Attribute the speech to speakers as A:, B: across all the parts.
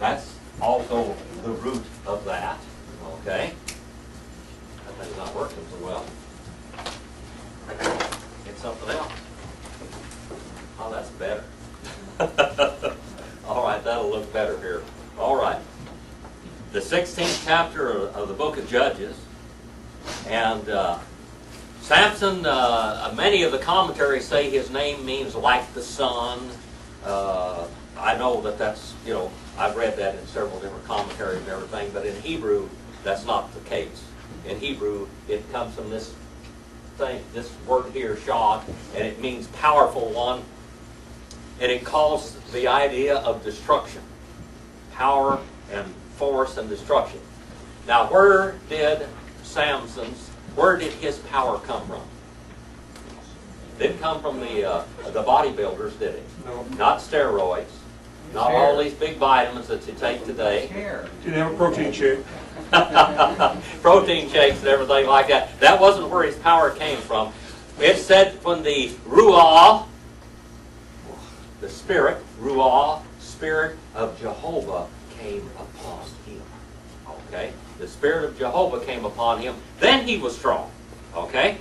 A: That's also the root of that. Okay? That thing's not working so well. Get something else. Oh, that's better. All right, that'll look better here. All right. The 16th chapter of the book of Judges. And Samson, many of the commentaries say his name means like the sun. I know that that's, I've read that in several different commentaries and everything, but in Hebrew, that's not the case. In Hebrew, it comes from this thing, this word here, shad, and it means powerful one, and it calls the idea of destruction. Power and force and destruction. Now, where did his power come from? Didn't come from the bodybuilders, did it?
B: No.
A: Not steroids. Not all these big vitamins that you take today.
B: Didn't have a protein shake.
A: Protein shakes and everything like that. That wasn't where his power came from. It said when the Ruah, the Spirit, Ruah, Spirit of Jehovah came upon him. Okay? The Spirit of Jehovah came upon him. Then he was strong. Okay?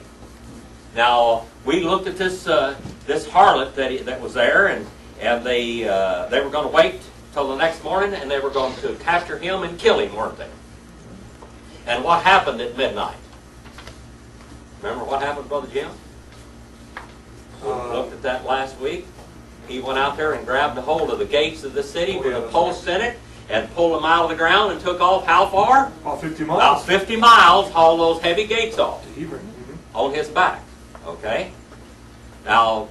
A: Now, we looked at this harlot that was there, and they were going to wait till the next morning, and they were going to capture him and kill him, weren't they? And what happened at midnight? Remember what happened, Brother Jim? We looked at that last week. He went out there and grabbed a hold of the gates of the city with the posts in it and pulled them out of the ground and took off how far?
B: About 50 miles.
A: About 50 miles, hauled those heavy gates off
B: Hebron.
A: on his back. Okay? Now,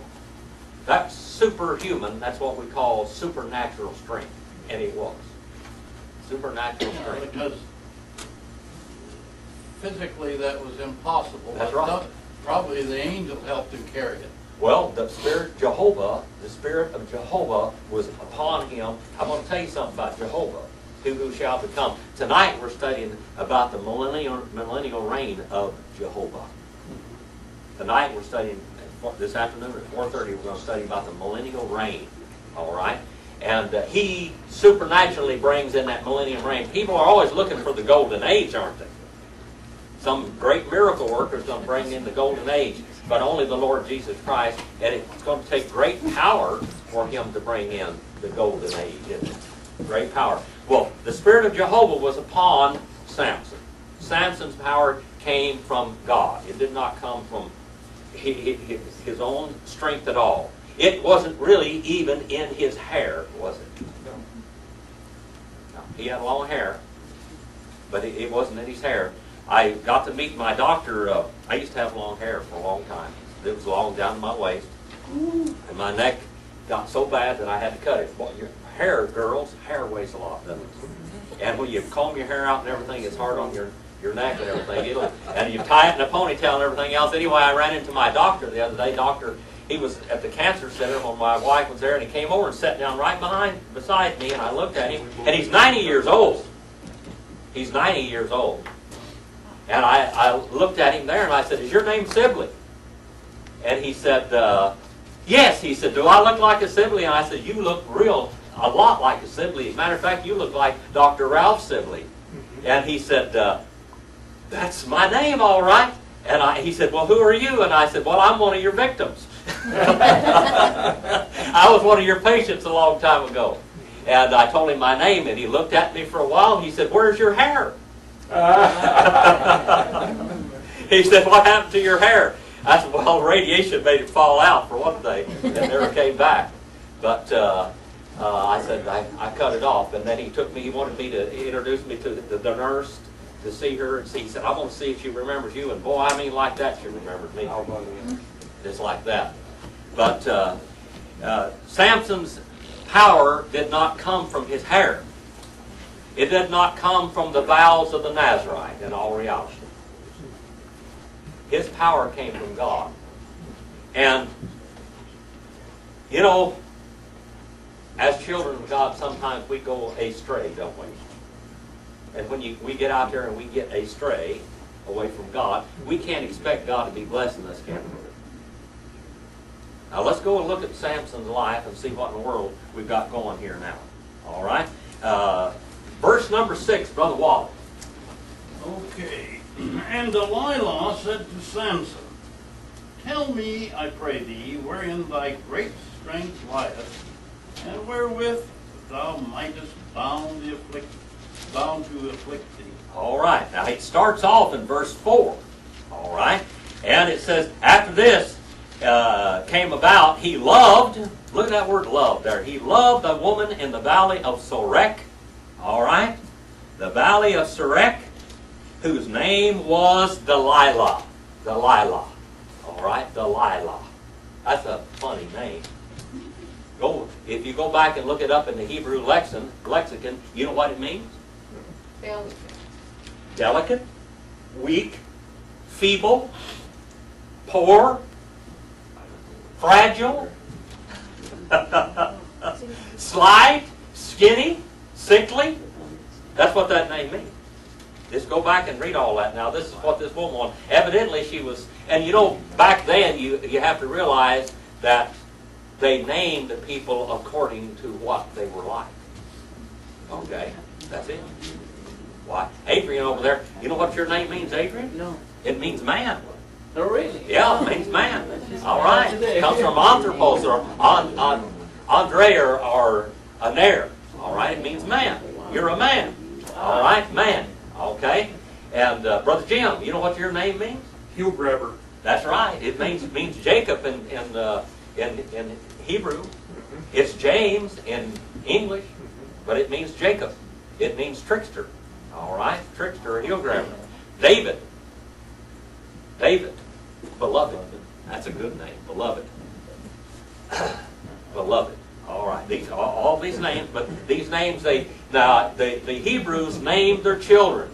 A: that's superhuman. That's what we call supernatural strength. And it was. Supernatural strength.
C: Because physically that was impossible.
A: That's right.
C: Probably the angel helped him carry it.
A: Well, the Spirit of Jehovah was upon him. I'm going to tell you something about Jehovah, who shall become. Tonight we're studying about the millennial reign of Jehovah. Tonight we're studying, this afternoon at 4:30, we're going to study about the millennial reign. All right? And he supernaturally brings in that millennium reign. People are always looking for the golden age, aren't they? Some great miracle worker is going to bring in the golden age, but only the Lord Jesus Christ. And it's going to take great power for him to bring in the golden age, isn't it? Great power. Well, the Spirit of Jehovah was upon Samson. Samson's power came from God. It did not come from his own strength at all. It wasn't really even in his hair, was it? No. He had long hair, but it wasn't in his hair. I got to meet my doctor. I used to have long hair for a long time. It was long down to my waist. And my neck got so bad that I had to cut it. Well, your hair, girls, hair weighs a lot, doesn't it? And when you comb your hair out and everything, it's hard on your neck and everything. And you tie it in a ponytail and everything else. Anyway, I ran into my doctor the other day. He was at the cancer center when my wife was there, and he came over and sat down right beside me, and I looked at him, and he's 90 years old. He's 90 years old. And I looked at him there, and I said, "Is your name Sibley?" And he said, "Yes." He said, "Do I look like a Sibley?" And I said, "You look a lot like a Sibley. As a matter of fact, you look like Dr. Ralph Sibley." And he said, "That's my name, all right." And he said, "Well, who are you?" And I said, "Well, I'm one of your victims." I was one of your patients a long time ago. And I told him my name, and he looked at me for a while, and he said, "Where's your hair?" He said, "What happened to your hair?" I said, "Well, radiation made it fall out for one day and never came back." But I said, I cut it off. And then he wanted me to introduce me to the nurse to see her. And he said, "I want to see if she remembers you." And boy, I mean, like that, she remembered me. Just like that. But Samson's power did not come from his hair. It did not come from the vows of the Nazarite in all reality. His power came from God. And, as children of God, sometimes we go astray, don't we? And when we get out there and we get astray away from God, we can't expect God to be blessing us, can we? Now let's go and look at Samson's life and see what in the world we've got going here now. All right? Verse number 6, Brother Wally.
C: Okay. And Delilah said to Samson, Tell me, I pray thee, wherein thy great strength lieth, and wherewith thou mightest bound to afflict thee.
A: All right. Now it starts off in verse 4. All right. And it says, after this came about, he loved, look at that word love there. He loved a woman in the valley of Sorek. All right. The valley of Sorek, whose name was Delilah. Delilah. All right. Delilah. That's a funny name. If you go back and look it up in the Hebrew lexicon, you know what it means?
D: Delicate.
A: Delicate, weak, feeble, poor, fragile, slight, skinny, sickly. That's what that name means. Just go back and read all that. Now, this is what this woman was. Evidently, she was, and you know, back then, you have to realize that they named the people according to what they were like. Okay? That's it. Why? Adrian over there, you know what your name means, Adrian?
D: No.
A: It means man.
D: Oh, really?
A: Yeah, it means man. All right. It comes from anthropos or Andre or aner. All right. It means man. You're a man. All right. Man. Okay. And Brother Jim, you know what your name means?
B: Heel grabber.
A: That's right. It means Jacob in Hebrew. It's James in English, but it means Jacob. It means trickster. All right. Trickster or heel grabber. David. David. Beloved. That's a good name. Beloved. Beloved. All right. All these names, but these names, the Hebrews named their children.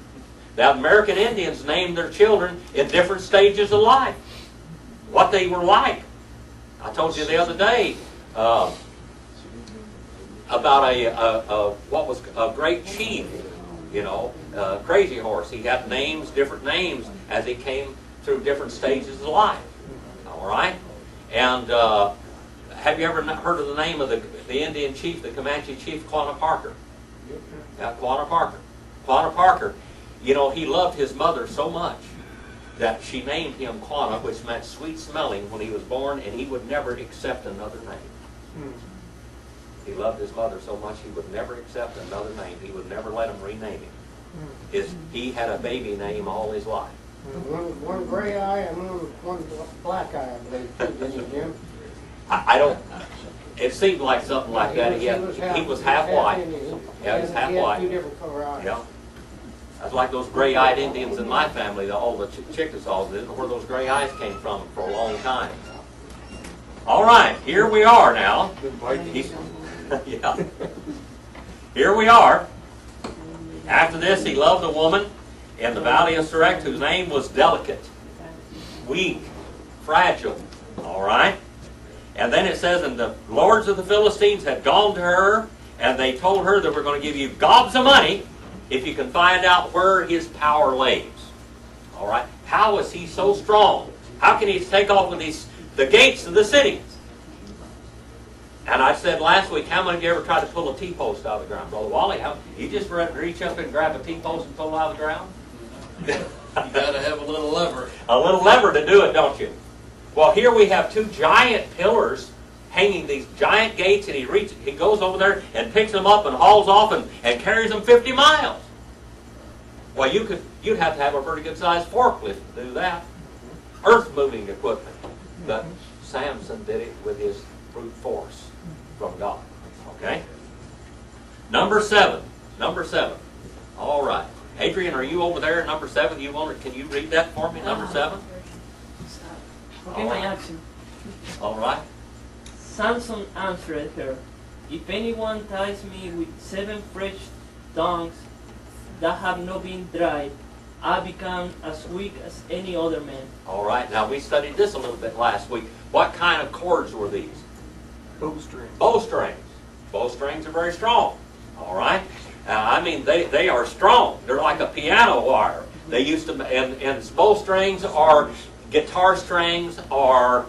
A: Now, the American Indians named their children in different stages of life. What they were like. I told you the other day about what was a great chief, Crazy Horse. He had names, different names, as he came through different stages of life. All right? And have you ever heard of the name of the Indian chief, the Comanche chief, Quanah Parker? Yeah, Quanah Parker. Quanah Parker, he loved his mother so much that she named him Quanah, which meant sweet smelling, when he was born, and he would never accept another name. He loved his mother so much he would never accept another name. He would never let him rename him. He had a baby name all his life.
E: One gray eye and one black eye, I believe, too, didn't he, Jim?
A: I don't. It seemed like something like that. He was half white. Yeah, he was half
E: He had
A: white.
E: two different color eyes.
A: Yeah. That's like those gray-eyed Indians in my family, all the Chickasaws. Didn't know where those gray eyes came from for a long time. All right, here we are now. Yeah. Here we are. After this, he loved a woman in the valley of Sorek whose name was Delicate, weak, fragile. All right. And then it says, and the lords of the Philistines had gone to her, and they told her that we're going to give you gobs of money if you can find out where his power lays. All right. How is he so strong? How can he take off with the gates of the city? And I said last week, how many of you ever tried to pull a T-post out of the ground? Brother Wally, you just reach up and grab a T-post and pull it out of the ground?
C: You got to have a little lever.
A: A little lever to do it, don't you? Well, here we have two giant pillars hanging these giant gates, and he goes over there and picks them up and hauls off and carries them 50 miles. Well, you'd have to have a pretty good-sized forklift to do that. Earth-moving equipment. But Samson did it with his brute force from God. Okay? Number 7. Number 7. All right. Adrian, are you over there? Number 7. Can you read that for me? Number 7.
F: Okay, my action.
A: All right.
F: Samson answered her, If anyone ties me with 7 fresh tongues that have not been dried, I become as weak as any other man.
A: All right. Now, we studied this a little bit last week. What kind of cords were these?
B: Bowstrings.
A: Bowstrings. Bowstrings are very strong. All right. They are strong. They're like a piano wire. They used to, and bowstrings are guitar strings or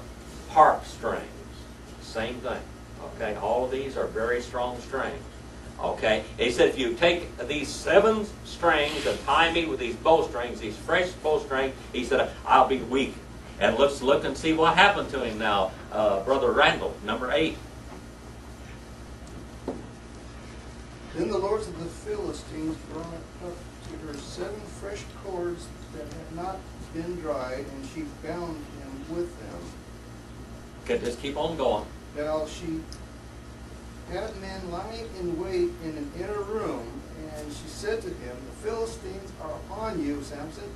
A: harp strings. Same thing. Okay. All of these are very strong strings. Okay? He said, if you take these 7 strings and tie me with these bowstrings, these fresh bowstrings, he said, I'll be weak. And let's look and see what happened to him now. Brother Randall, number 8.
G: Then the lords of the Philistines brought up to her 7 fresh cords that had not been dried, and she bound him with them.
A: Okay, just keep on going.
G: Now she had men lying in wait in an inner room, and she said to him, the Philistines are upon you, Samson.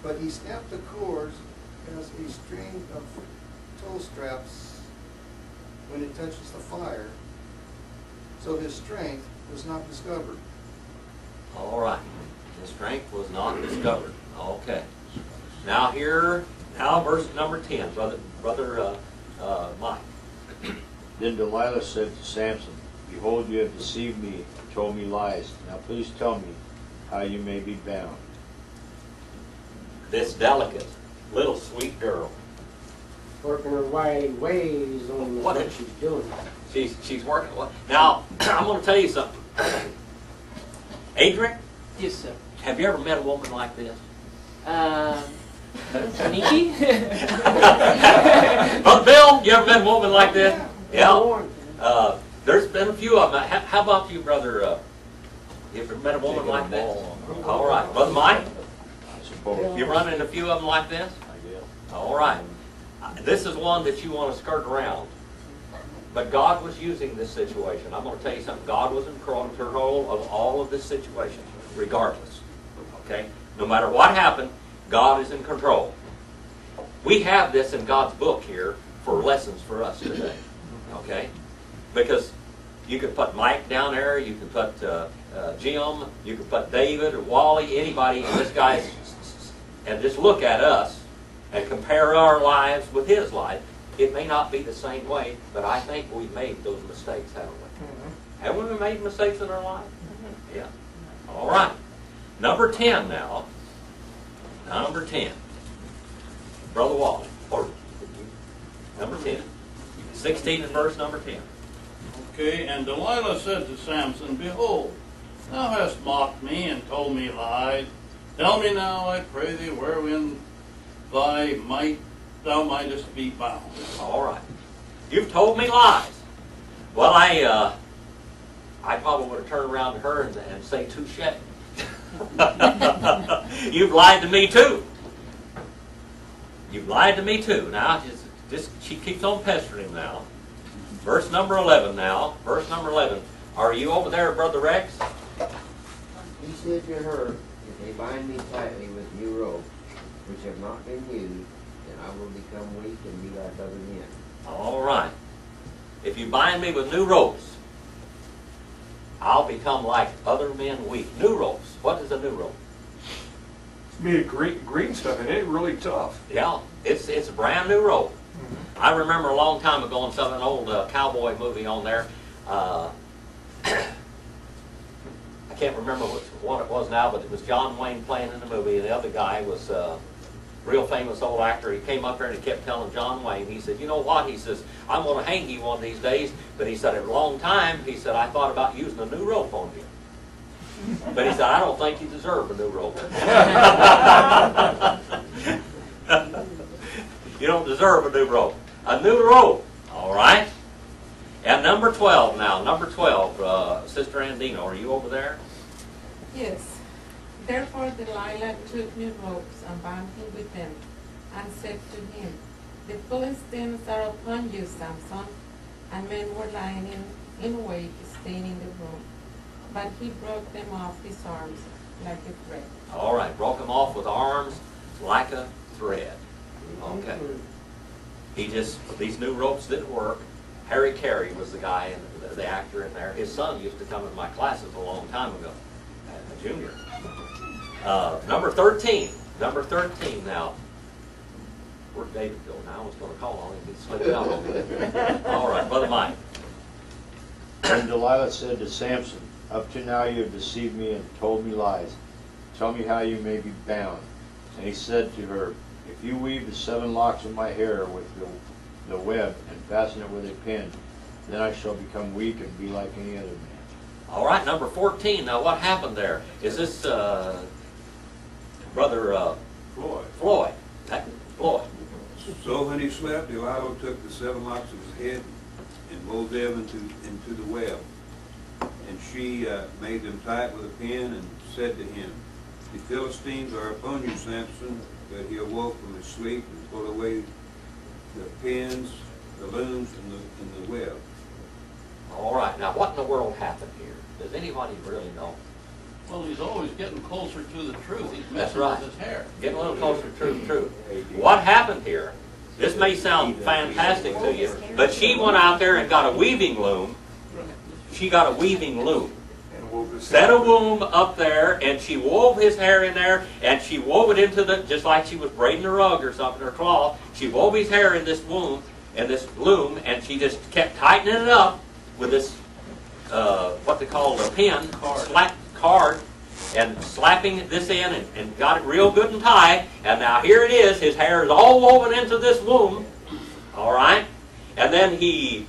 G: But he snapped the cords as a string of tow straps when it touches the fire. So his strength was not discovered.
A: All right. His strength was not discovered. Okay. Now verse number 10, brother Mike.
H: Then Delilah said to Samson, Behold, you have deceived me and told me lies. Now please tell me how you may be bound.
A: This delicate, little sweet girl.
E: Working her ways on
A: What
E: what
A: is-
E: she's doing.
A: She's working. Now, I'm going to tell you something. Adrian,
F: Yes, sir.
A: have you ever met a woman like this?
F: Sneaky?
A: Brother Bill, you ever met a woman like this? Yeah.
E: Lord.
A: There's been a few of them. How about you, brother? You ever met a woman like this? All right. Brother Mike,
H: I suppose.
A: you run into a few of them like this?
H: I guess.
A: All right. This is one that you want to skirt around. But God was using this situation. I'm going to tell you something. God was in control of all of this situation, regardless. Okay? No matter what happened, God is in control. We have this in God's book here for lessons for us today. Okay? Because you could put Mike down there, you could put Jim, you could put David or Wally, anybody, and this guy's, and just look at us and compare our lives with his life. It may not be the same way, but I think we've made those mistakes, haven't we? Haven't we made mistakes in our life? Yeah. All right. Number 10 now. Number 10. Brother Wally. Or, number 10. 16 and verse number 10.
C: Okay, and Delilah said to Samson, Behold, thou hast mocked me and told me lies. Tell me now, I pray thee, wherein thou mightest be bound.
A: All right. You've told me lies. Well, I probably would have turned around to her and say, touche. You've lied to me too. You've lied to me too. Now, just she keeps on pestering him now. Verse number 11 now. Verse number 11. Are you over there, Brother Rex?
I: He said to her, If they bind me tightly with new ropes, which have not been used, then I will become weak and be like other men.
A: All right. If you bind me with new ropes, I'll become like other men weak. New ropes. What is a new rope?
B: It's made of green stuff, and it's really tough.
A: Yeah, it's a brand new rope. I remember a long time ago in an old cowboy movie on there. I can't remember what it was now, but it was John Wayne playing in the movie, and the other guy was a real famous old actor. He came up there and he kept telling John Wayne, he said, you know what? He says, I'm going to hang you one of these days. But he said, a long time, he said, I thought about using a new rope on you. But he said, I don't think you deserve a new rope. You don't deserve a new rope. A new rope. All right? And number 12 now. Number 12. Sister Andino, are you over there?
D: Yes. Therefore Delilah took new ropes and bound him with them, and said to him, The Philistines are upon you, Samson. And men were lying in wait, staying in the room. But he broke them off his arms like a thread.
A: All right. Broke them off with arms like a thread. Okay. These new ropes didn't work. Harry Carey was the guy, the actor in there. His son used to come in my classes a long time ago, a junior. Number 13. Number 13 now. Where'd David go now? I was going to call on him. He slipped out on me. All right, Brother Mike.
H: Then Delilah said to Samson, Up to now you have deceived me and told me lies. Tell me how you may be bound. And he said to her, If you weave the 7 locks of my hair with the web and fasten it with a pin, then I shall become weak and be like any other man.
A: All right, number 14. Now, what happened there? Is this Brother
B: Floyd.
A: Floyd? Floyd.
J: So when he slept, Delilah took the 7 locks of his head and wove them into the web. And she made them tight with a pin and said to him, "The Philistines are upon you, Samson." But he awoke from his sleep and pulled away the pins, the looms, and the web.
A: All right, now what in the world happened here? Does anybody really know?
C: Well, he's always getting closer to the truth. He's
A: That's
C: messing
A: right.
C: with his hair.
A: Getting a little closer to the truth. What happened here? This may sound fantastic to you, but she went out there and got a weaving loom. She got a weaving loom.
B: And wove his
A: Set a loom up there, and she wove his hair in there, and she wove it into the, just like she was braiding a rug or something, or cloth. She wove his hair in this loom, and she just kept tightening it up with this, what they call a pin, card, and slapping this in and got it real good and tight. And now here it is. His hair is all woven into this loom. All right. And then she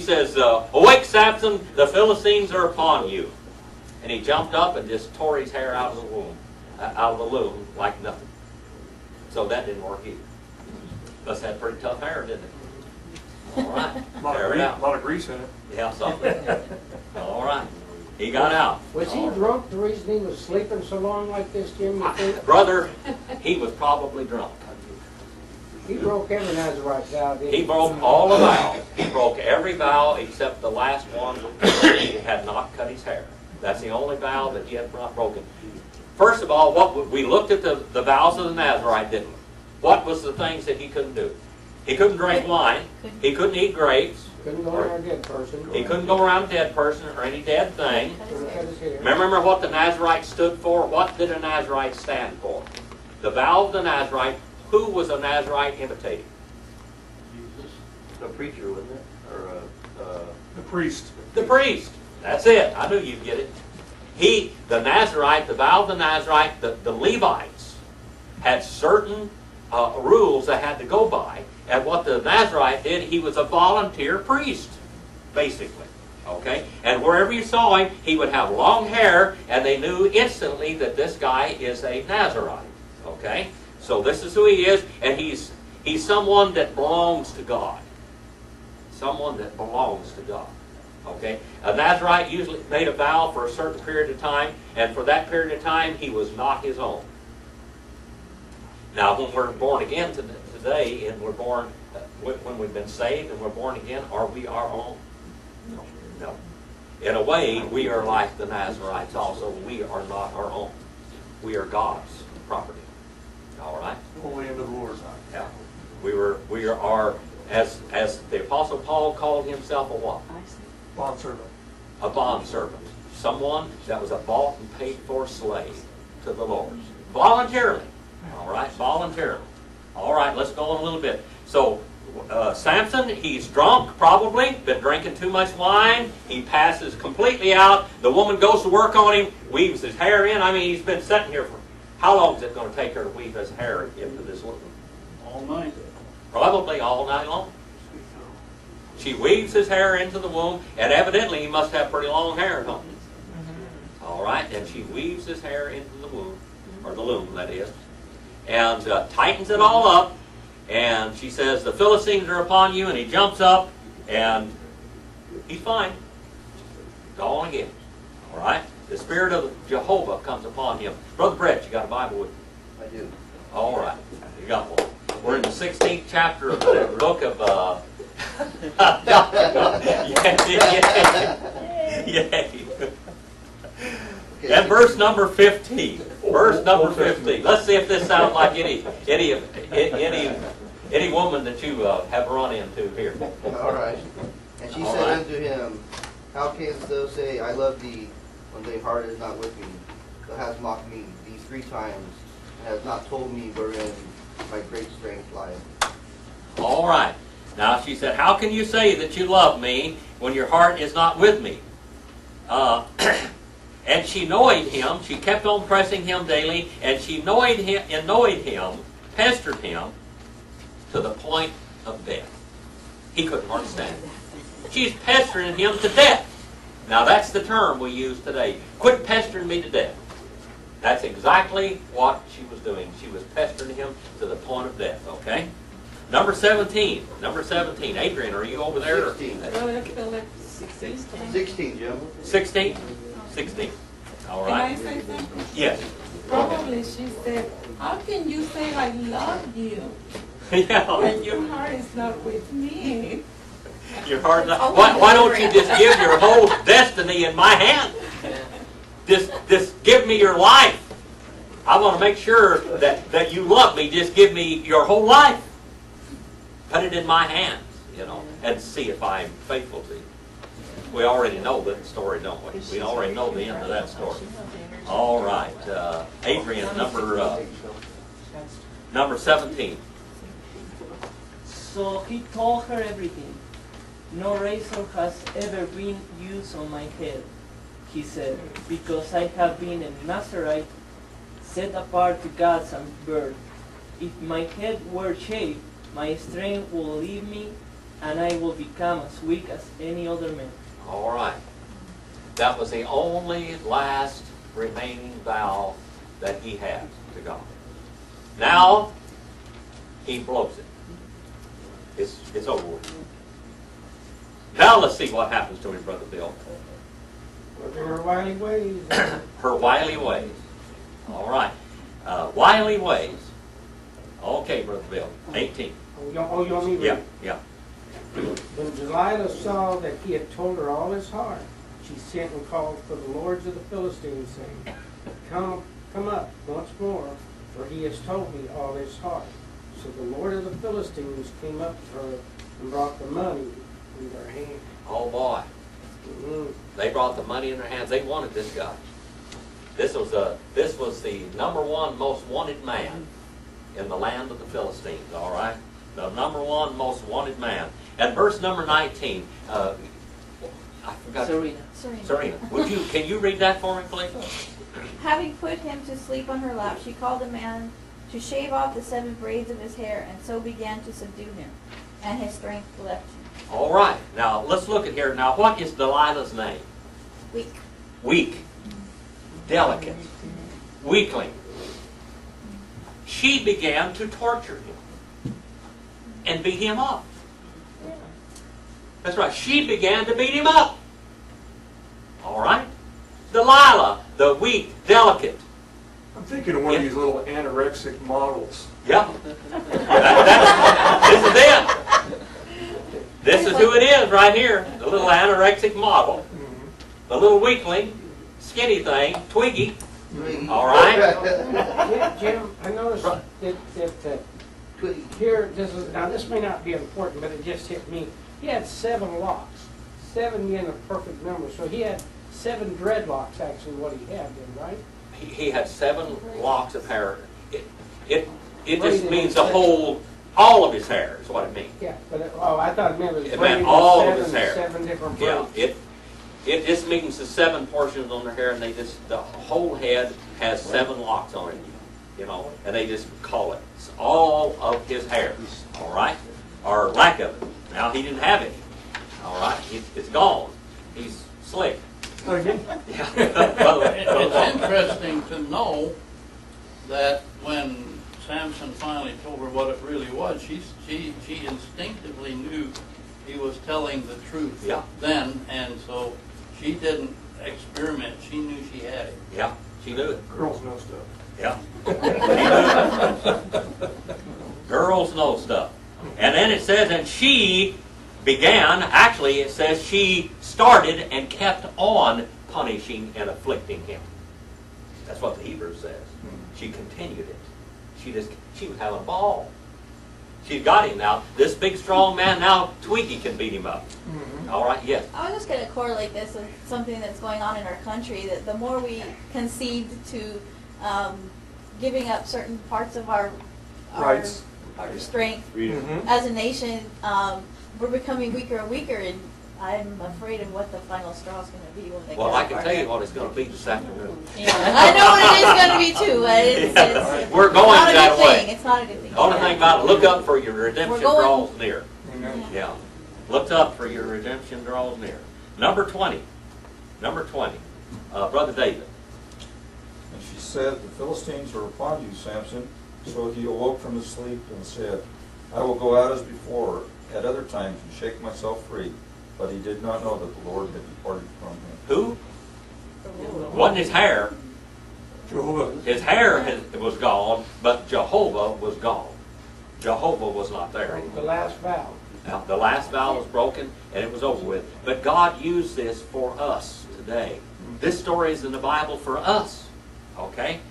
A: says, "Awake, Samson! The Philistines are upon you." And he jumped up and just tore his hair out of the loom like nothing. So that didn't work either. Must have had pretty tough hair, didn't it? All right. There it
B: a
A: out.
B: lot of grease in it.
A: Yeah, something. All right. He got out.
E: Was he drunk, the reason he was sleeping so long like this, Jim, you think?
A: Brother, he was probably drunk.
E: He broke every Nazarite vow, didn't he?
A: He broke all the vows. He broke every vow except the last one. He had not cut his hair. That's the only vow that he had not broken. First of all, we looked at the vows of the Nazarite, didn't we? What was the things that he couldn't do? He couldn't drink wine. He couldn't eat grapes.
E: Couldn't go around a dead person.
A: He couldn't go around a dead person or any dead thing.
E: Couldn't cut his hair.
A: Remember what the Nazarite stood for? What did a Nazarite stand for? The vow of the Nazarite. Who was a Nazarite imitating?
C: Jesus.
I: The preacher, wasn't it? Or
B: The priest.
A: The priest. That's it. I knew you'd get it. The Nazarite, the vow of the Nazarite, the Levites had certain rules they had to go by. And what the Nazarite did, he was a volunteer priest, basically. Okay? And wherever you saw him, he would have long hair, and they knew instantly that this guy is a Nazarite. Okay? So this is who he is, and he's someone that belongs to God. Someone that belongs to God. Okay? A Nazarite usually made a vow for a certain period of time, and for that period of time, he was not his own. Now, when we're born again today, and we're born, when we've been saved and we're born again, are we our own? No. No. In a way, we are like the Nazarites also. We are not our own. We are God's property. All right?
B: Holy in the Lord's eye.
A: Yeah. We are, as the Apostle Paul called himself, a what?
B: Bondservant.
A: A bondservant. Someone that was a bought and paid for slave to the Lord. Voluntarily. All right? Voluntarily. All right, let's go on a little bit. So, Samson, he's drunk, probably, been drinking too much wine. He passes completely out. The woman goes to work on him, weaves his hair in. I mean, he's been sitting here for, how long is it going to take her to weave his hair into this woman?
C: All night.
A: Probably all night long. She weaves his hair into the womb, and evidently he must have pretty long hair, don't he? All right, and she weaves his hair into the womb, or the loom, that is, and tightens it all up, and she says, "The Philistines are upon you," and he jumps up, and he's fine. Gone again. All right? The Spirit of Jehovah comes upon him. Brother Brett, you got a Bible with you?
I: I do.
A: All right. You got one. We're in the 16th chapter of the book of... Yay. And verse number 15. Verse number 15. Let's see if this sounds like any woman that you have run into here.
G: All right. And she
A: All
G: said
A: right.
G: unto him, How canst thou say, I love thee, when thy heart is not with me? Thou hast mocked me these 3 times, and hast not told me wherein my great strength lieth.
A: All right. Now she said, "How can you say that you love me when your heart is not with me?" And she annoyed him. She kept on pressing him daily, and she annoyed him, pestered him, to the point of death. He couldn't hardly stand it. She's pestering him to death. Now that's the term we use today. Quit pestering me to death. That's exactly what she was doing. She was pestering him to the point of death, okay? Number 17. Number 17. Adrian, are you over there?
G: 16.
D: Brother Phillips.
G: 16, Jim.
A: 16? 16. All
D: Can I
A: right.
D: say something?
A: Yes.
D: Probably she said, how can you say I love you
A: Yeah.
D: when your heart is not with me?
A: Your heart. Why don't you just give your whole destiny in my hand? Just give me your life. I want to make sure that you love me. Just give me your whole life. Put it in my hands, you know, and see if I'm faithful to you. We already know that story, don't we? We already know the end of that story. All right, Adrian, number 17.
F: So he told her everything. No razor has ever been used on my head, he said, because I have been a Nazarite, set apart to God's birth. If my head were shaved, my strength will leave me, and I will become as weak as any other man.
A: All right. That was the only last remaining vow that he had to God. Now, he blows it. It's over with. Now let's see what happens to him, Brother Bill.
E: Was in her wily ways.
A: Her wily ways. All right. Wily ways. Okay, Brother Bill. 18.
E: You want me to
A: Yeah,
E: read?
A: yeah.
E: When Delilah saw that he had told her all his heart, she sent and called for the lords of the Philistines, saying, Come up once more, for he has told me all his heart. So the lord of the Philistines came up to her and brought the money in their hand.
A: Oh boy.
E: Mhm.
A: They brought the money in their hands. They wanted this guy. This was the number one most wanted man in the land of the Philistines, all right? The number one most wanted man. And verse number 19, I forgot.
F: Serena.
A: Serena, can you read that for me, please?
K: Having put him to sleep on her lap, she called a man to shave off the 7 braids of his hair, and so began to subdue him, and his strength left him.
A: All right. Now, let's look at here. Now, what is Delilah's name?
K: Weak.
A: Weak. Delicate. Weakling. She began to torture him and beat him up. That's right. She began to beat him up. All right? Delilah, the weak, delicate.
B: I'm thinking of one of these little anorexic models.
A: Yeah. This is it. This is who it is right here. The little anorexic model. The little weakling, skinny thing, Twiggy. All right?
E: Jim, I noticed that here, this may not be important, but it just hit me. He had 7 locks, 7 being a perfect number. So he had 7 dreadlocks, actually, what he had then, right?
A: He had 7 locks of hair. It just means the whole, all of his hair is what it means.
E: Yeah, but I thought it meant
A: It meant all of his hair.
E: 7 different
A: Yeah,
E: braids.
A: it just means the 7 portions on their hair, and the whole head has 7 locks on it, you know, and they just call it. It's all of his hair, all right, or lack of it. Now he didn't have it, all right. It's gone. He's slick.
B: Again?
A: Yeah.
C: It's interesting to know that when Samson finally told her what it really was, she instinctively knew he was telling the truth
A: Yeah.
C: then, and so she didn't experiment. She knew she had it.
A: Yeah, she knew it.
B: Girls know stuff.
A: Yeah. Girls know stuff. And then it says, and she began, actually it says she started and kept on punishing and afflicting him. That's what the Hebrew says. She continued it. She was having a ball. She's got him now. This big strong man, now Twiggy can beat him up. All right, yes.
K: I was just going to correlate this with something that's going on in our country, that the more we concede to giving up certain parts of our
B: Rights.
K: our strength
H: Freedom.
K: as a nation, we're becoming weaker and weaker, and I'm afraid of what the final straw is going to be when they
A: Well,
K: cut
A: I
K: off
A: can
K: our
A: tell you
K: head.
A: what it's going to be this afternoon.
K: Yeah, I know what it is going to be too. It's
A: We're going
K: not a
A: that
K: good
A: way.
K: thing. It's not a good thing.
A: The only thing about it, look up for your redemption
K: We're going-
A: draws near. Yeah. Look up for your redemption draws near. Number 20. Number 20. Brother David.
L: And she said, the Philistines are upon you, Samson. So he awoke from his sleep and said, I will go out as before at other times and shake myself free. But he did not know that the Lord had departed from him.
A: Who? Wasn't his hair.
B: Jehovah.
A: His hair was gone, but Jehovah was gone. Jehovah was not there
E: The
A: anymore.
E: last vow.
A: Now, the last vow was broken, and it was over with. But God used this for us today. This story is in the Bible for us. Okay?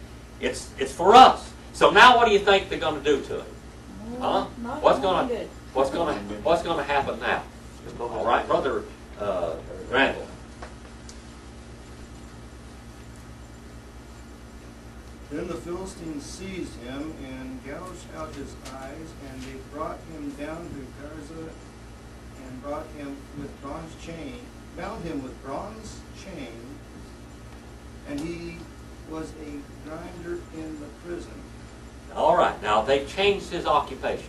A: It's for us. So now what do you think they're going to do to it? Huh?
K: Not
A: What's
K: really
A: going
K: good.
A: to happen now? All right, Brother Randall.
G: Then the Philistines seized him and gouged out his eyes, and they brought him down to Gaza and brought him with bronze chain, bound him with bronze chain, and he was a grinder in the prison.
A: All right, now they've changed his occupation.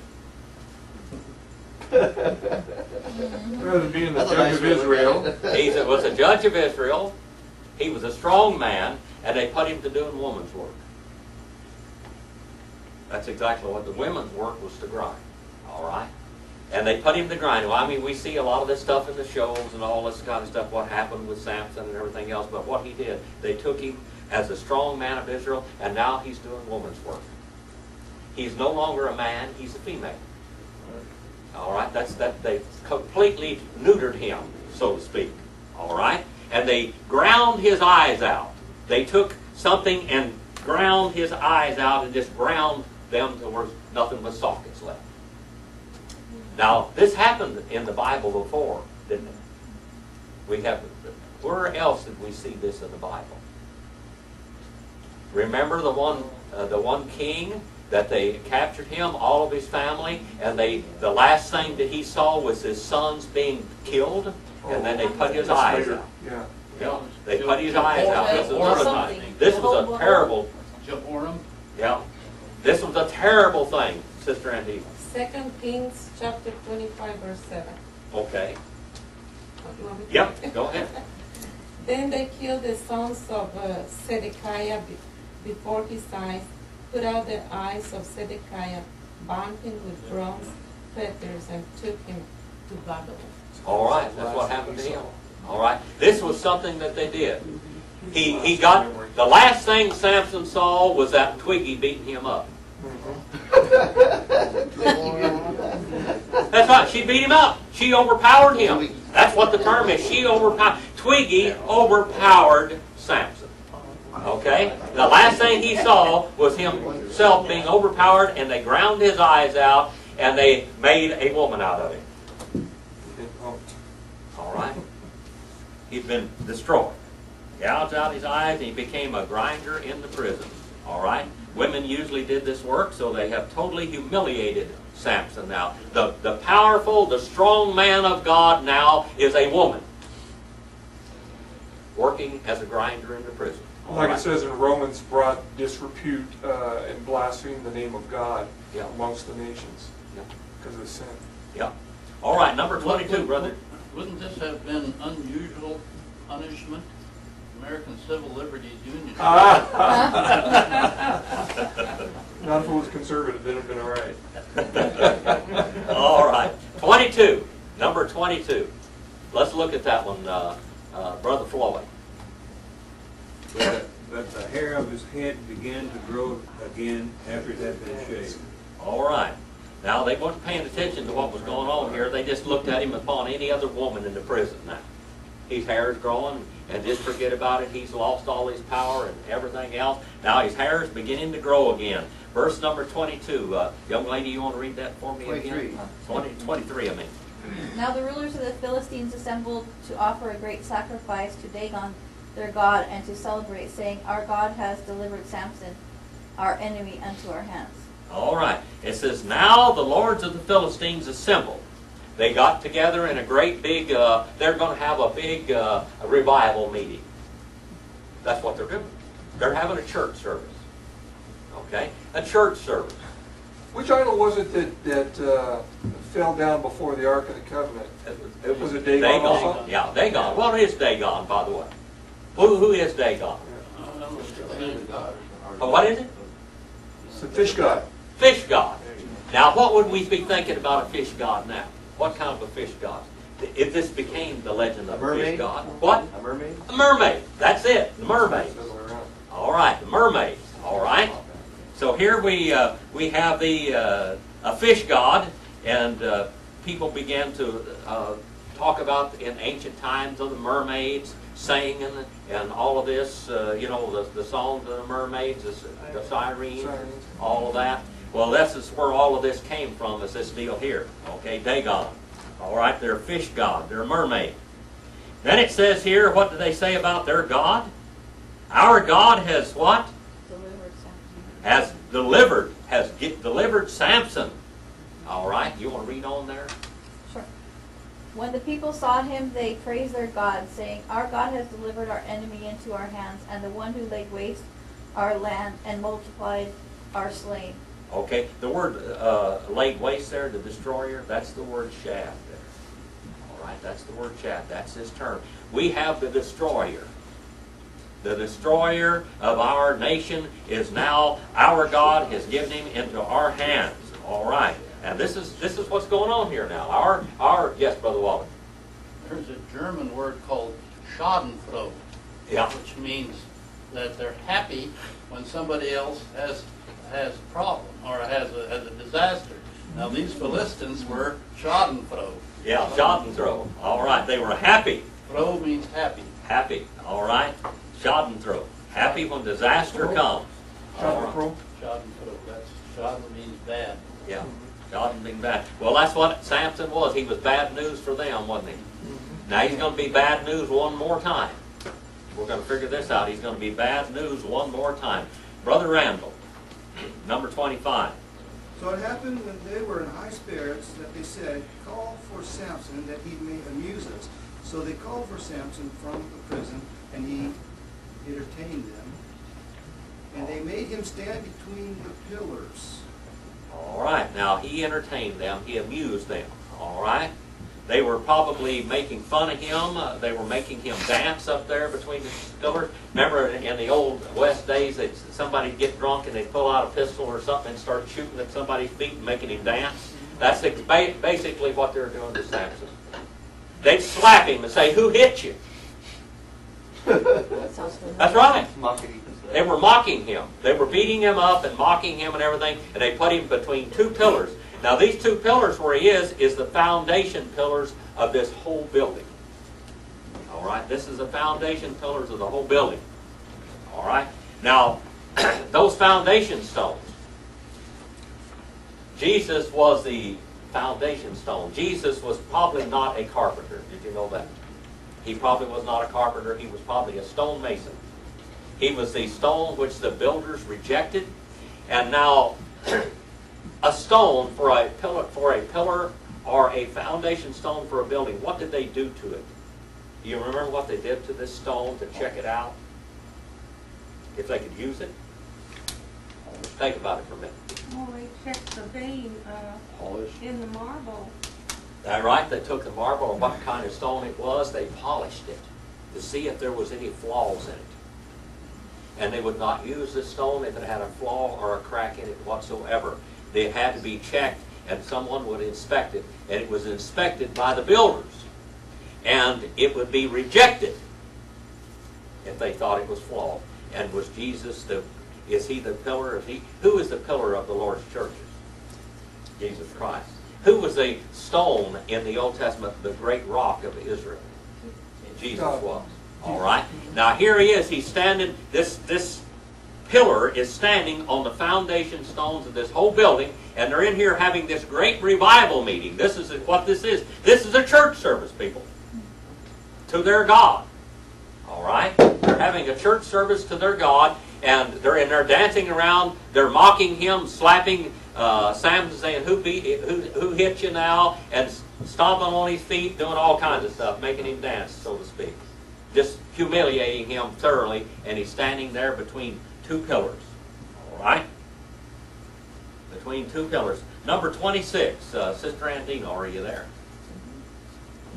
B: Rather than being the judge of Israel.
A: He was a judge of Israel. He was a strong man, and they put him to doing woman's work. That's exactly what the women's work was, to grind. All right? And they put him to grind. Well, I mean, we see a lot of this stuff in the shows and all this kind of stuff, what happened with Samson and everything else. But what he did, they took him as a strong man of Israel, and now he's doing woman's work. He's no longer a man, he's a female. All right? They completely neutered him, so to speak. All right? And they ground his eyes out. They took something and ground his eyes out and just ground them to where nothing but sockets left. Now, this happened in the Bible before, didn't it? Where else did we see this in the Bible? Remember the one king that they captured him, all of his family, and the last thing that he saw was his sons being killed, and then they put his eyes out.
B: Yeah.
A: Yeah, they put his eyes out.
K: Something.
A: This was a terrible.
C: Jehoram.
A: Yeah, this was a terrible thing, Sister Andy.
D: 2 Kings chapter 25, verse 7.
A: Okay.
D: You want me to-
A: Yep. Go ahead.
D: Then they killed the sons of Zedekiah before his eyes, put out the eyes of Zedekiah, bound him with bronze fetters, and took him to Babylon.
A: All right, that's what happened to him. All right, this was something that they did. He got the last thing Samson saw was that Twiggy beating him up. That's right. She beat him up. She overpowered him. That's what the term is. She overpowered. Twiggy overpowered Samson. Okay? The last thing he saw was himself being overpowered, and they ground his eyes out, and they made a woman out of him. All right? He'd been destroyed. Gouged out his eyes, and he became a grinder in the prison. All right? Women usually did this work, so they have totally humiliated Samson now. The powerful, the strong man of God now is a woman working as a grinder in the prison.
B: Like it says in Romans, brought disrepute and blasphemed the name of God amongst the nations because of sin.
A: Yeah. All right, number 22, brother.
C: Wouldn't this have been unusual punishment? American Civil Liberties Union.
B: Not if it was conservative, then it'd have been all right.
A: All right. 22. Number 22. Let's look at that one, Brother Floyd.
J: But the hair of his head began to grow again after it had been shaved.
A: All right. Now, they weren't paying attention to what was going on here. They just looked at him upon any other woman in the prison now. His hair is growing, and just forget about it. He's lost all his power and everything else. Now his hair is beginning to grow again. Verse number 22. Young lady, you want to read that for me
I: 23.
A: again? 23, I mean.
K: Now the rulers of the Philistines assembled to offer a great sacrifice to Dagon, their god, and to celebrate, saying, Our God has delivered Samson, our enemy, unto our hands.
A: All right. It says, now the lords of the Philistines assembled. They got together in a great big, they're going to have a big revival meeting. That's what they're doing. They're having a church service. Okay? A church service.
B: Which idol was it that fell down before the Ark of the Covenant?
A: It
B: Was it Dagon also?
A: Yeah, Dagon. Well, it is Dagon, by the way. Who is Dagon? Oh, what is it?
B: It's the fish god.
A: Fish god. Now, what would we be thinking about a fish god now? What kind of a fish god? If this became the legend of a fish god. What?
I: A mermaid?
A: A mermaid. That's it. The mermaid. All right, the mermaids. All right. So here we have the a fish god, and people began to talk about in ancient times of the mermaids singing and all of this. You know, the songs of the mermaids, the sirens, all of that. Well, this is where all of this came from. Is this deal here? Okay, Dagon. All right, they're a fish god. They're a mermaid. Then it says here, what do they say about their God? Our God has what? Delivered Samson. All right, you want to read on there?
K: Sure. When the people saw him, they praised their God, saying, Our God has delivered our enemy into our hands, and the one who laid waste our land and multiplied our slain.
A: Okay, the word laid waste there, the destroyer, that's the word shaft there. All right, that's the word shaft. That's his term. We have the destroyer. The destroyer of our nation is now, our God has given him into our hands. All right, and this is what's going on here now. Our yes, Brother Wallace.
C: There's a German word called Schadenfreude,
A: Yeah.
C: which means that they're happy when somebody else has a problem or has a disaster. Now these Philistines were Schadenfreude.
A: Yeah, Schadenfreude. All right, they were happy.
C: Freude means happy.
A: Happy. All right. Schadenfreude. Happy when disaster comes. All right.
C: Schadenfreude. That's Schaden means bad.
A: Yeah. Schaden being bad. Well, that's what Samson was. He was bad news for them, wasn't he? Now he's going to be bad news one more time. We're going to figure this out. He's going to be bad news one more time. Brother Randall, number 25.
G: So it happened when they were in high spirits that they said, Call for Samson that he may amuse us. So they called for Samson from the prison, and he entertained them. And they made him stand between the pillars.
A: All right. Now, he entertained them. He amused them. All right. They were probably making fun of him. They were making him dance up there between the pillars. Remember in the old West days, somebody'd get drunk and they'd pull out a pistol or something and start shooting at somebody's feet and making him dance? That's basically what they were doing to Samson. They'd slap him and say, "Who hit you?" That's right. They were mocking him. They were beating him up and mocking him and everything, and they put him between two pillars. Now these two pillars where he is the foundation pillars of this whole building. All right, this is the foundation pillars of the whole building. All right, now those foundation stones. Jesus was the foundation stone. Jesus was probably not a carpenter. Did you know that? He probably was not a carpenter. He was probably a stonemason. He was the stone which the builders rejected, and now a stone for a pillar or a foundation stone for a building. What did they do to it? Do you remember what they did to this stone to check it out? If they could use it? Think about it for a minute.
D: Well, they checked the vein in the marble.
A: That right? They took the marble or what kind of stone it was, they polished it to see if there was any flaws in it. And they would not use this stone if it had a flaw or a crack in it whatsoever. They had to be checked and someone would inspect it. And it was inspected by the builders. And it would be rejected if they thought it was flawed. And was Jesus is he the pillar? Who is the pillar of the Lord's churches? Jesus Christ. Who was the stone in the Old Testament, the great rock of Israel? Jesus was. All right. Now here he is. He's standing. This pillar is standing on the foundation stones of this whole building, and they're in here having this great revival meeting. This is what this is. This is a church service, people, to their God. All right. They're having a church service to their God, and they're in there dancing around. They're mocking him, slapping Samson, saying, "Who hit you now?" and stomping on his feet, doing all kinds of stuff, making him dance, so to speak. Just humiliating him thoroughly, and he's standing there between two pillars. All right? Between two pillars. Number 26, Sister Andina, are you there?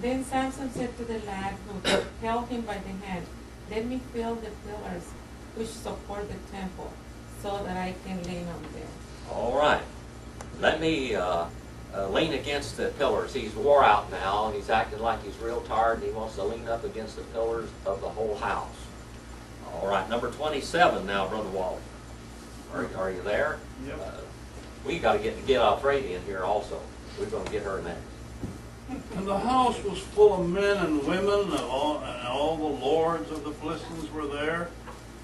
D: Then Samson said to the lad who held him by the hand, Let me feel the pillars which support the temple, so that I can lean on them.
A: All right. Let me lean against the pillars. He's wore out now. He's acting like he's real tired, and he wants to lean up against the pillars of the whole house. All right, number 27 now, Brother Wally. Are you there?
C: Yep.
A: We got to get Alfredi in here also. We're going to get her next.
C: And the house was full of men and women, and all the lords of the Philistines were there.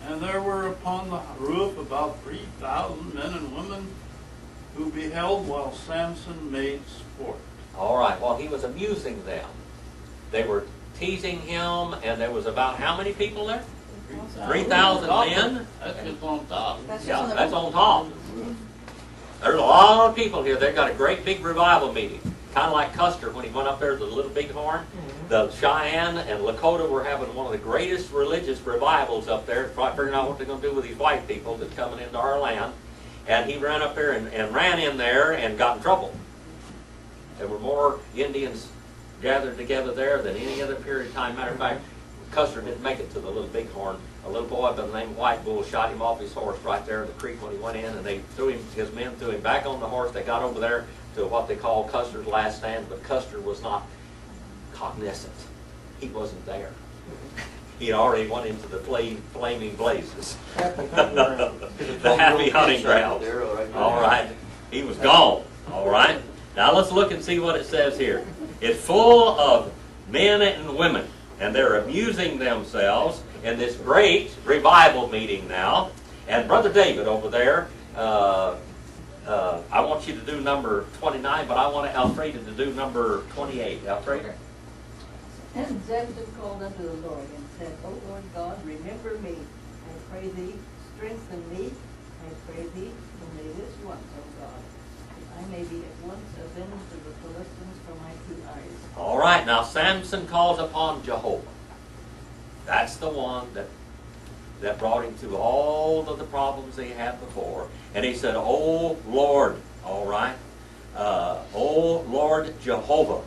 C: And there were upon the roof about 3,000 men and women who beheld while Samson made sport.
A: All right, well, he was amusing them. They were teasing him, and there was about how many people there? 3,000 men?
C: That's just on top.
A: Yeah, that's on top. There's a lot of people here. They've got a great big revival meeting. Kind of like Custer when he went up there to the Little Bighorn. The Cheyenne and Lakota were having one of the greatest religious revivals up there, figuring out what they're going to do with these white people that's coming into our land. And he ran up there and ran in there and got in trouble. There were more Indians gathered together there than any other period of time. Matter of fact, Custer didn't make it to the Little Bighorn. A little boy by the name of White Bull shot him off his horse right there in the creek when he went in, and they threw him, his men threw him back on the horse. They got over there to what they call Custer's last stand, but Custer was not cognizant. He wasn't there. He already went into the flaming blazes. The happy hunting ground. All right. He was gone. All right. Now let's look and see what it says here. It's full of men and women, and they're amusing themselves in this great revival meeting now. And Brother David over there, I want you to do number 29, but I want Alfreda to do number 28. Alfreda?
M: And Samson called unto the Lord and said, O Lord God, remember me, I pray thee, strengthen me, I pray thee, only this once, O God, that I may be at once avenged of the Philistines for my 2 eyes.
A: All right, now Samson calls upon Jehovah. That's the one that brought him through all of the problems he had before. And he said, "Oh Lord," all right, "Oh Lord Jehovah,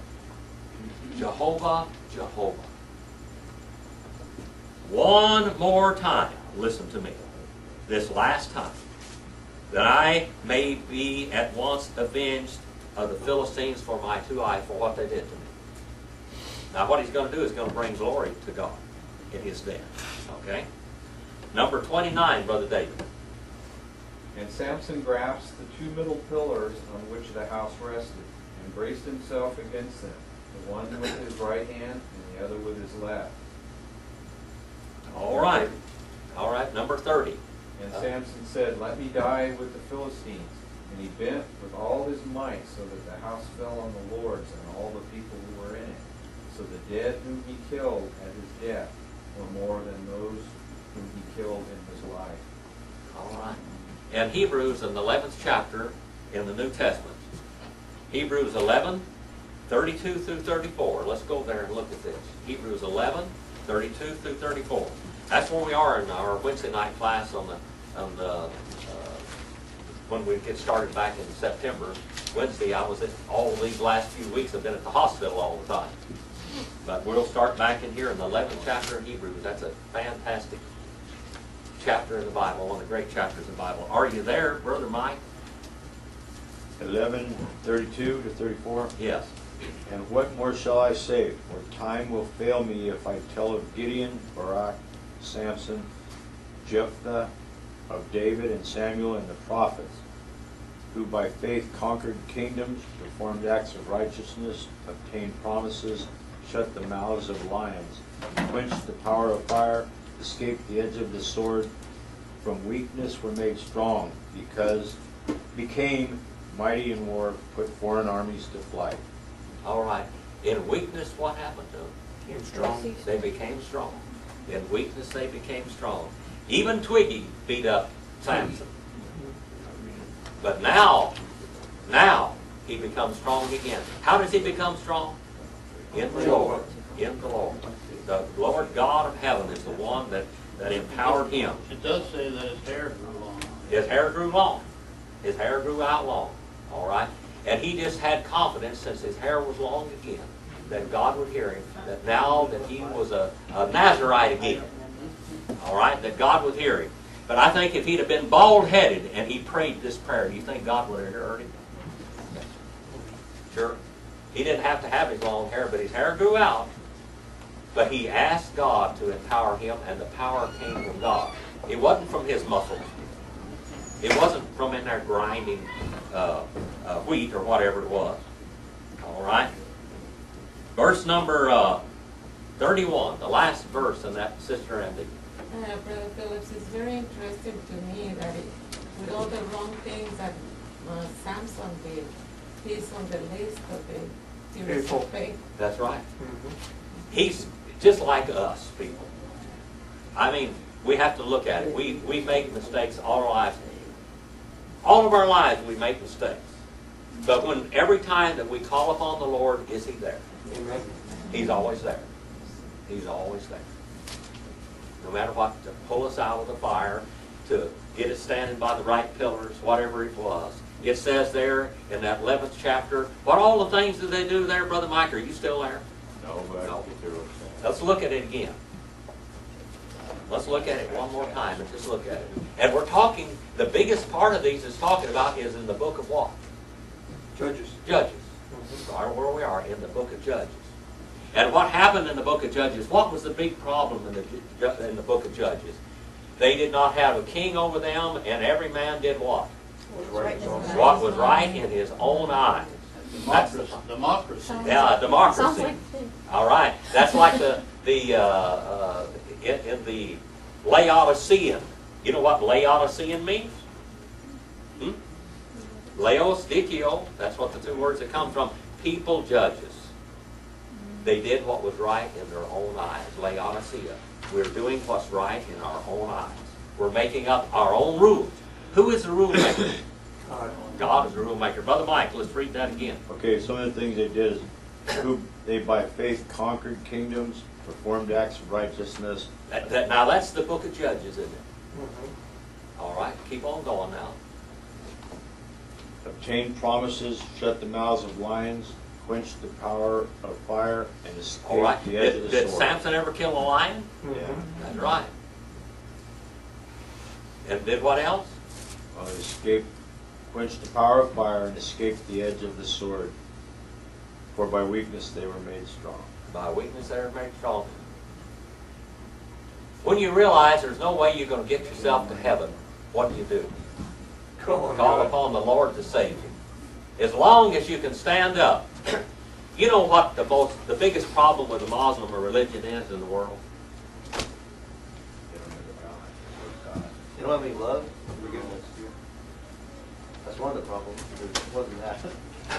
A: Jehovah, Jehovah." One more time, listen to me, this last time, that I may be at once avenged of the Philistines for my 2 eyes, for what they did to me. Now what he's going to do is going to bring glory to God in his death. Okay? Number 29, Brother David.
N: And Samson grasped the 2 middle pillars on which the house rested, and braced himself against them, the one with his right hand and the other with his left.
A: All right. All right, number 30.
N: And Samson said, Let me die with the Philistines. And he bent with all his might, so that the house fell on the lords and all the people who were in it. So the dead whom he killed at his death were more than those whom he killed in his life.
A: All right. And Hebrews in the 11th chapter in the New Testament. Hebrews 11, 32 through 34. Let's go there and look at this. Hebrews 11, 32 through 34. That's where we are in our Wednesday night class on the when we get started back in September. Wednesday, I was at all these last few weeks. I've been at the hospital all the time. But we'll start back in here in the 11th chapter of Hebrews. That's a fantastic chapter in the Bible, one of the great chapters in the Bible. Are you there, Brother Mike?
H: 11:32 to 34.
A: Yes.
H: And what more shall I say? For time will fail me if I tell of Gideon, Barak, Samson, Jephthah, of David and Samuel and the prophets, who by faith conquered kingdoms, performed acts of righteousness, obtained promises, shut the mouths of lions, quenched the power of fire, escaped the edge of the sword, from weakness were made strong, became mighty in war, put foreign armies to flight.
A: All right. In weakness, what happened to them?
E: Became strong.
A: They became strong. In weakness, they became strong. Even Twiggy beat up Samson. But now he becomes strong again. How does he become strong? In the Lord. In the Lord. The Lord God of heaven is the one that empowered him.
C: It does say that his hair grew long.
A: His hair grew long. His hair grew out long. All right? And he just had confidence, since his hair was long again, that God would hear him, that now that he was a Nazarite again. that God would hear him. But I think if he'd have been bald-headed and he prayed this prayer, do you think God would have heard him? Sure. He didn't have to have his long hair, but his hair grew out. But he asked God to empower him, and the power came from God. It wasn't from his muscles. It wasn't from in there grinding wheat or whatever it was. All right? Verse number 31, the last verse in that Sister Andy.
D: Brother Phillips, it's very interesting to me that with all the wrong things that Samson did, he's on the list of the tears of faith.
A: That's right. He's just like us, people. I mean, we have to look at it. We make mistakes all our lives. All of our lives we make mistakes. But when every time that we call upon the Lord, is he there?
B: Amen.
A: He's always there. He's always there. No matter what, to pull us out of the fire, to get us standing by the right pillars, whatever it was. It says there in that 11th chapter, what all the things that they do there, Brother Mike, are you still there?
H: No, but
A: No. Let's look at it again. Let's look at it one more time and just look at it. And we're talking, the biggest part of these is talking about is in the book of what?
B: Judges.
A: Judges. Right where we are, in the book of Judges. And what happened in the book of Judges? What was the big problem in the book of Judges? They did not have a king over them, and every man did what? What was right in his own eyes.
C: Democracy.
A: Yeah, democracy.
K: Sounds like
A: All right. That's like in the Laodicean. You know what Laodicean means? Laos, Dikio, that's what the two words that come from. People judges. They did what was right in their own eyes. Laodicea. We're doing what's right in our own eyes. We're making up our own rules. Who is the rule maker? God is the rule maker. Brother Mike, let's read that again.
H: Okay, some of the things they did is they by faith conquered kingdoms, performed acts of righteousness.
A: Now that's the book of Judges, isn't it? All right, keep on going now.
H: Obtained promises, shut the mouths of lions, quenched the power of fire, and escaped
A: All right.
H: the edge of the
A: Did
H: sword.
A: Samson ever kill a lion?
H: Yeah.
A: That's right. And did what else?
H: Escaped, quenched the power of fire, and escaped the edge of the sword. For by weakness they were made strong.
A: By weakness they were made strong. When you realize there's no way you're going to get yourself to heaven, what do? Call upon the Lord to save you. As long as you can stand up. You know what the biggest problem with the Muslim religion is in the world?
O: They don't have any love, forgiveness. That's one of the problems. It wasn't that.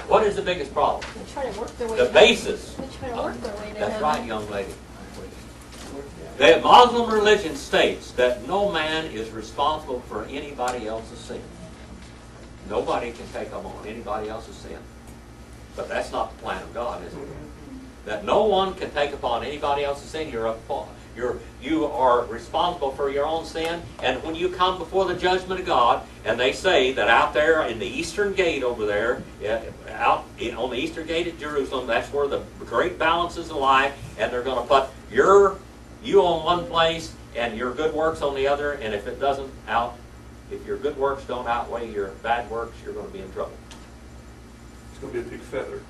A: What is the biggest problem?
K: They try to work their way
A: The
K: to
A: basis.
K: They try to work their way to
A: That's
K: heaven.
A: right, young lady. The Muslim religion states that no man is responsible for anybody else's sin. Nobody can take on anybody else's sin. But that's not the plan of God, is it? That no one can take upon anybody else's sin. You are responsible for your own sin. And when you come before the judgment of God, and they say that out there in the eastern gate over there, out on the eastern gate at Jerusalem, that's where the great balance is alive, and they're going to put you on one place and your good works on the other, and if your good works don't outweigh your bad works, you're going to be in trouble.
B: It's going to be a big feather.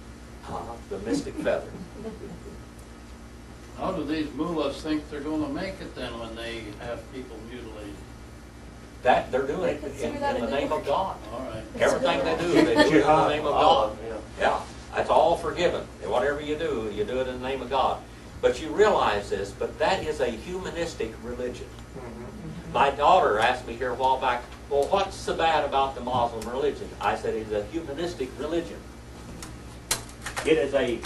A: The mystic feather.
C: How do these mullahs think they're going to make it then when they have people mutilated?
A: That they're doing it in the name of God.
C: All right.
A: Everything they do it in the name of God. Yeah, that's all forgiven. And whatever you do it in the name of God. But you realize this, but that is a humanistic religion. My daughter asked me here a while back, well, what's so bad about the Muslim religion? I said it's a humanistic religion. It is a...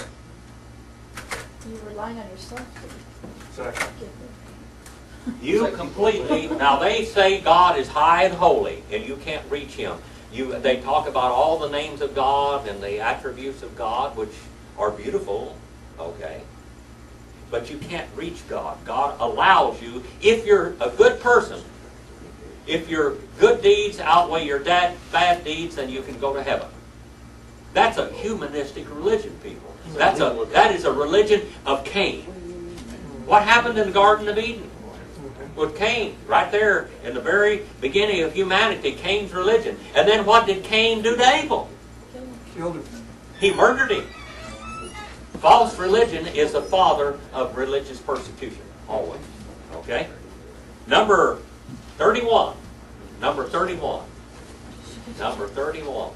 K: You're relying on yourself.
B: Exactly.
A: You completely... Now, they say God is high and holy, and you can't reach Him. They talk about all the names of God and the attributes of God, which are beautiful, okay? But you can't reach God. God allows you, if you're a good person, if your good deeds outweigh your bad deeds, then you can go to heaven. That's a humanistic religion, people. That is a religion of Cain. What happened in the Garden of Eden? with Cain, right there in the very beginning of humanity, Cain's religion. And then what did Cain do to Abel?
B: Killed him.
A: He murdered him. False religion is the father of religious persecution, always. Okay? Number 31. Number 31. Number 31.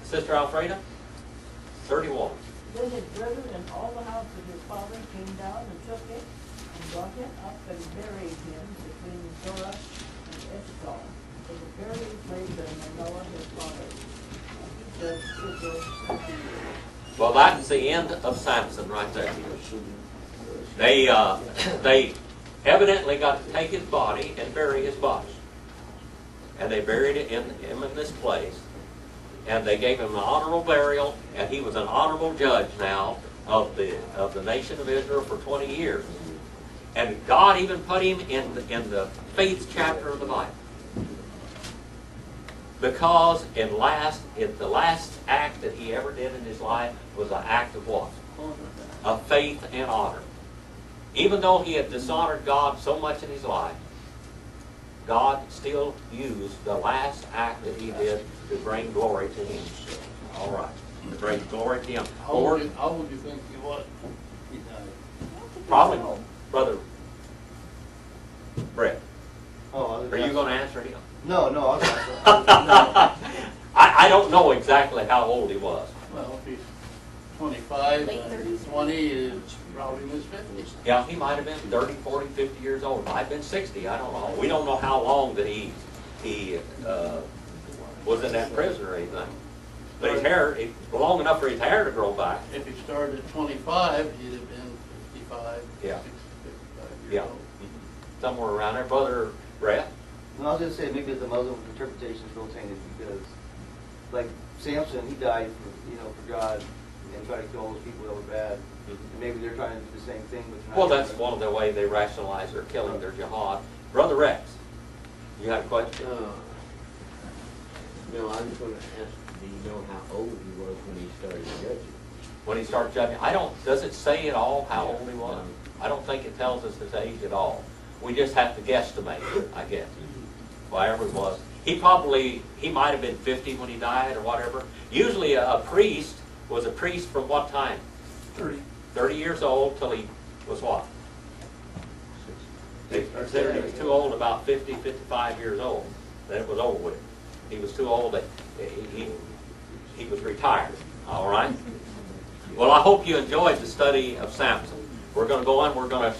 A: Sister Alfreda? 31.
M: Then his brethren and all the house of his father came down and took him and brought him up and buried him between Zorah and Eshtaol. So the burial place of Manoah his father. He judged Israel 70 years.
A: Well, that's the end of Samson right there. They evidently got to take his body and bury his body. And they buried him in this place. And they gave him an honorable burial, and he was an honorable judge now of the nation of Israel for 20 years. And God even put him in the faith chapter of the Bible. Because in the last act that he ever did in his life was an act of what? Of faith and honor. Even though he had dishonored God so much in his life, God still used the last act that he did to bring glory to him. All right. To bring glory to him.
C: How old do you think he was? He died.
A: Probably, Brother Brett.
O: Oh,
A: Are you going to answer him?
O: No, I was not.
A: I don't know exactly how old he was.
C: Well, if he's 25,
K: Late 30s.
C: 20 is probably in his 50s.
A: Yeah, he might have been 30, 40, 50 years old. Might have been 60. I don't know. We don't know how long that he was in that prison or anything. But his hair, long enough for his hair to grow back.
C: If he started at 25, he'd have been 55,
A: Yeah.
C: 60, 55 years
A: Yeah.
C: old.
A: Somewhere around there. Brother Brett?
O: No, I was going to say maybe the Muslim interpretation is real tainted because, like Samson, he died for God and tried to kill all those people that were bad. And maybe they're trying to do the same thing. But
A: Well, that's one of the ways they rationalize their killing, their jihad. Brother Rex, you had a question?
I: No, I just want to ask, do you know how old he was when he started judging?
A: When he started judging, does it say at all how old he was? I don't think it tells us his age at all. We just have to guesstimate, I guess. Whatever it was. He might have been 50 when he died or whatever. Usually a priest was a priest from what time? 30 years old till he was what? They considered he was too old, about 50, 55 years old. Then it was over with. He was too old that he was retired. All right? Well, I hope you enjoyed the study of Samson. We're going to go on. We're going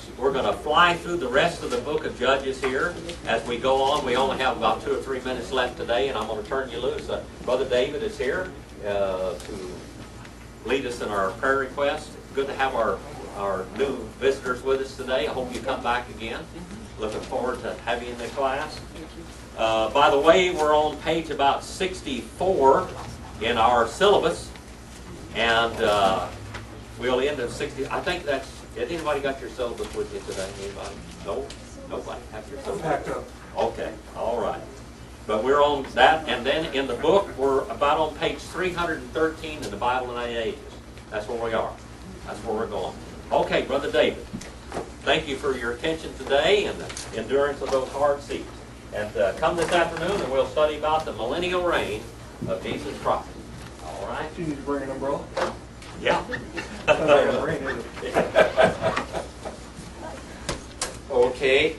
A: to fly through the rest of the book of Judges here as we go on. We only have about 2 or 3 minutes left today, and I'm going to turn you loose. Brother David is here to lead us in our prayer request. Good to have our new visitors with us today. I hope you come back again. Looking forward to having you in the class. By the way, we're on page about 64 in our syllabus, and we'll end at 60. I think that's. Has anybody got your syllabus with you today? Anybody? No? Nobody have your syllabus?
B: Packed up.
A: Okay, all right. But we're on that, and then in the book, we're about on page 313 in the Bible in 8 Ages. That's where we are. That's where we're going. Okay, Brother David, thank you for your attention today and the endurance of those hard seats. And come this afternoon, and we'll study about the millennial reign of Jesus Christ. All right?
B: Do you need to bring an umbrella?
A: Yeah.
B: It's not gonna rain, is it?
A: Okay.